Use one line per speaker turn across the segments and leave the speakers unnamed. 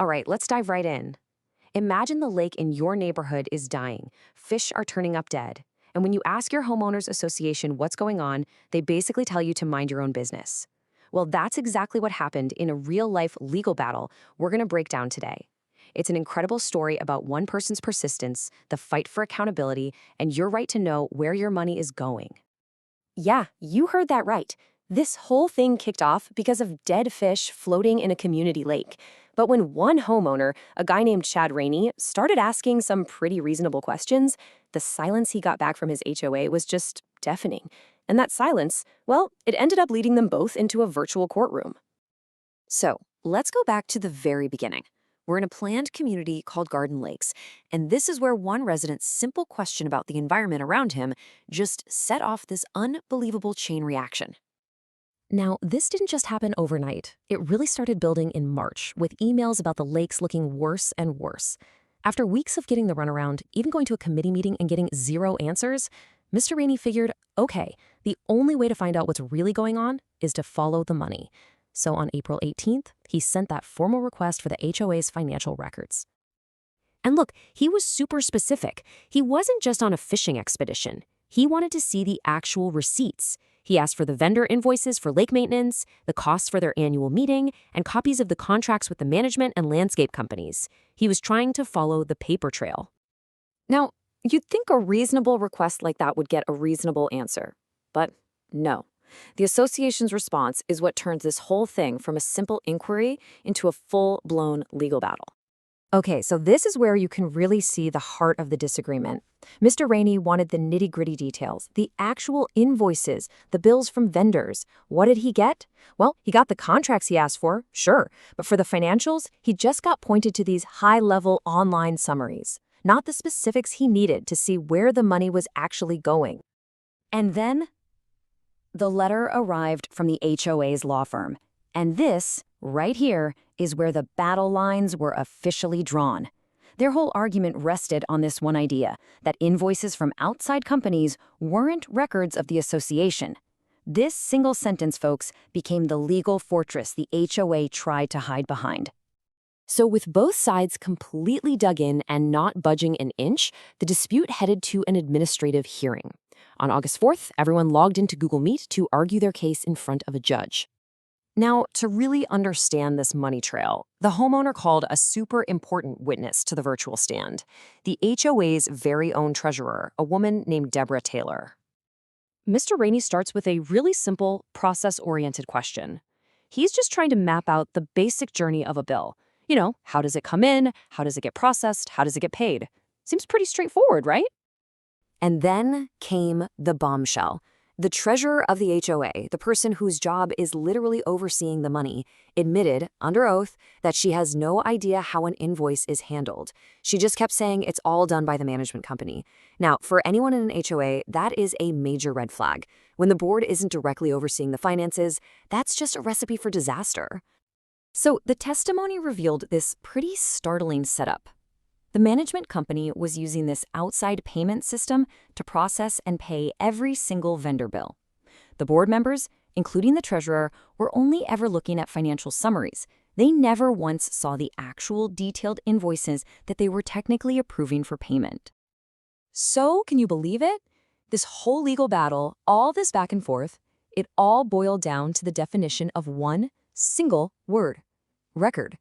All right, let's dive right in. Imagine the lake in your neighborhood is dying. Fish are turning up dead. And when you ask your homeowners association what's going on, they basically tell you to mind your own business. Well, that's exactly what happened in a real-life legal battle we're going to break down today. It's an incredible story about one person's persistence, the fight for accountability, and your right to know where your money is going.
Yeah, you heard that right. This whole thing kicked off because of dead fish floating in a community lake. But when one homeowner, a guy named Chad Rainey, started asking some pretty reasonable questions, the silence he got back from his HOA was just deafening. And that silence, well, it ended up leading them both into a virtual courtroom.
So, let's go back to the very beginning. We're in a planned community called Garden Lakes, and this is where one resident's simple question about the environment around him just set off this unbelievable chain reaction. Now, this didn't just happen overnight. It really started building in March, with emails about the lakes looking worse and worse. After weeks of getting the runaround, even going to a committee meeting and getting zero answers, Mr. Rainey figured, okay, the only way to find out what's really going on is to follow the money. So on April 18th, he sent that formal request for the HOA's financial records. And look, he was super specific. He wasn't just on a fishing expedition. He wanted to see the actual receipts. He asked for the vendor invoices for lake maintenance, the costs for their annual meeting, and copies of the contracts with the management and landscape companies. He was trying to follow the paper trail. Now, you'd think a reasonable request like that would get a reasonable answer. But no. The association's response is what turns this whole thing from a simple inquiry into a full-blown legal battle. Okay, so this is where you can really see the heart of the disagreement. Mr. Rainey wanted the nitty-gritty details, the actual invoices, the bills from vendors. What did he get? Well, he got the contracts he asked for, sure, but for the financials, he just got pointed to these high-level online summaries, not the specifics he needed to see where the money was actually going. And then the letter arrived from the HOA's law firm. And this, right here, is where the battle lines were officially drawn. Their whole argument rested on this one idea, that invoices from outside companies weren't records of the association. This single sentence, folks, became the legal fortress the HOA tried to hide behind. So with both sides completely dug in and not budging an inch, the dispute headed to an administrative hearing. On August 4th, everyone logged into Google Meet to argue their case in front of a judge. Now, to really understand this money trail, the homeowner called a super important witness to the virtual stand, the HOA's very own treasurer, a woman named Deborah Taylor. Mr. Rainey starts with a really simple, process-oriented question. He's just trying to map out the basic journey of a bill. You know, how does it come in? How does it get processed? How does it get paid? Seems pretty straightforward, right? And then came the bombshell. The treasurer of the HOA, the person whose job is literally overseeing the money, admitted, under oath, that she has no idea how an invoice is handled. She just kept saying it's all done by the management company. Now, for anyone in an HOA, that is a major red flag. When the board isn't directly overseeing the finances, that's just a recipe for disaster. So the testimony revealed this pretty startling setup. The management company was using this outside payment system to process and pay every single vendor bill. The board members, including the treasurer, were only ever looking at financial summaries. They never once saw the actual detailed invoices that they were technically approving for payment. So, can you believe it? This whole legal battle, all this back and forth, it all boiled down to the definition of one single word: record.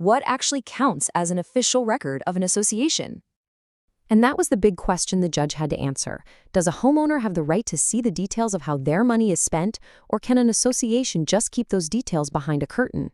What actually counts as an official record of an association? And that was the big question the judge had to answer. Does a homeowner have the right to see the details of how their money is spent, or can an association just keep those details behind a curtain?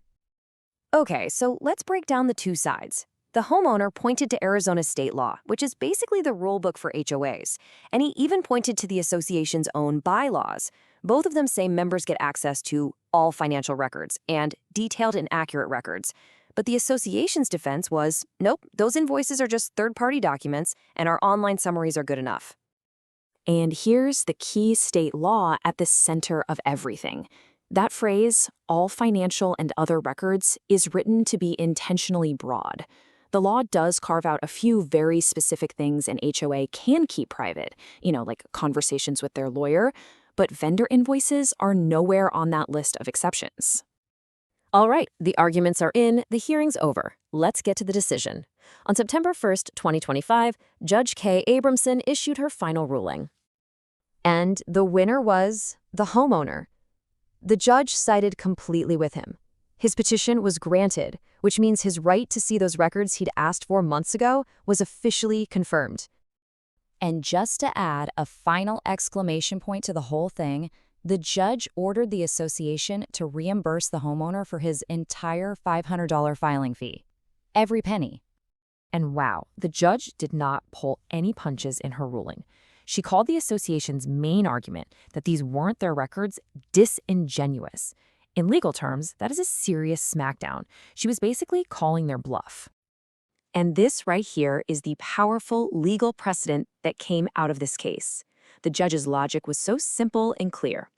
Okay, so let's break down the two sides. The homeowner pointed to Arizona state law, which is basically the rule book for HOAs, and he even pointed to the association's own bylaws. Both of them say members get access to all financial records and detailed and accurate records. But the association's defense was, nope, those invoices are just third-party documents, and our online summaries are good enough. And here's the key state law at the center of everything. That phrase, all financial and other records, is written to be intentionally broad. The law does carve out a few very specific things an HOA can keep private, like conversations with their lawyer, but vendor invoices are nowhere on that list of exceptions.
All right, the arguments are in, the hearing's over. Let's get to the decision. On September 1st, 2025, Judge K. Abramsohn issued her final ruling. And the winner was the homeowner. The judge sided completely with him. His petition was granted, which means his right to see those records he'd asked for months ago was officially confirmed.
And just to add a final exclamation point to the whole thing, the judge ordered the association to reimburse the homeowner for his entire $500 filing fee. Every penny.
And wow, the judge did not pull any punches in her ruling. She called the association's main argument that these weren't their records disingenuous. In legal terms, that is a serious smackdown. She was basically calling their bluff. And this right here is the powerful legal precedent that came out of this case. The judge's logic was so simple and clear.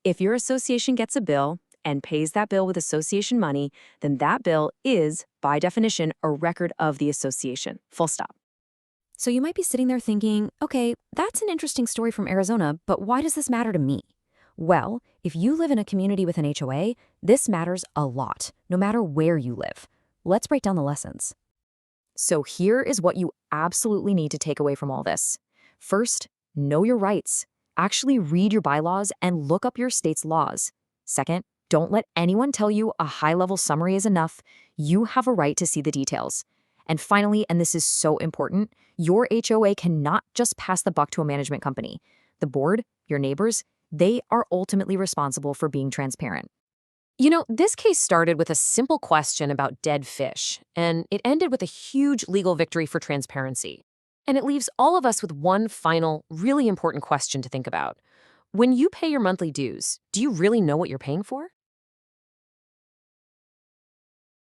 If your association gets a bill and pays that bill with association money, then that bill is, by definition, a record of the association. Full stop. So you might be sitting there thinking, okay, that's an interesting story from Arizona, but why does this matter to me? Well, if you live in a community with an HOA, this matters a lot, no matter where you live. Let's break down the lessons. So here is what you absolutely need to take away from all this. First, know your rights. Actually read your bylaws and look up your state's laws. Second, don't let anyone tell you a high-level summary is enough. You have a right to see the details. And finally, and this is so important, your HOA cannot just pass the buck to a management company. The board, your neighbors, they are ultimately responsible for being transparent. You know, this case started with a simple question about dead fish, and it ended with a huge legal victory for transparency. And it leaves all of us with one final, really important question to think about. When you pay your monthly dues, do you really know what you're paying for?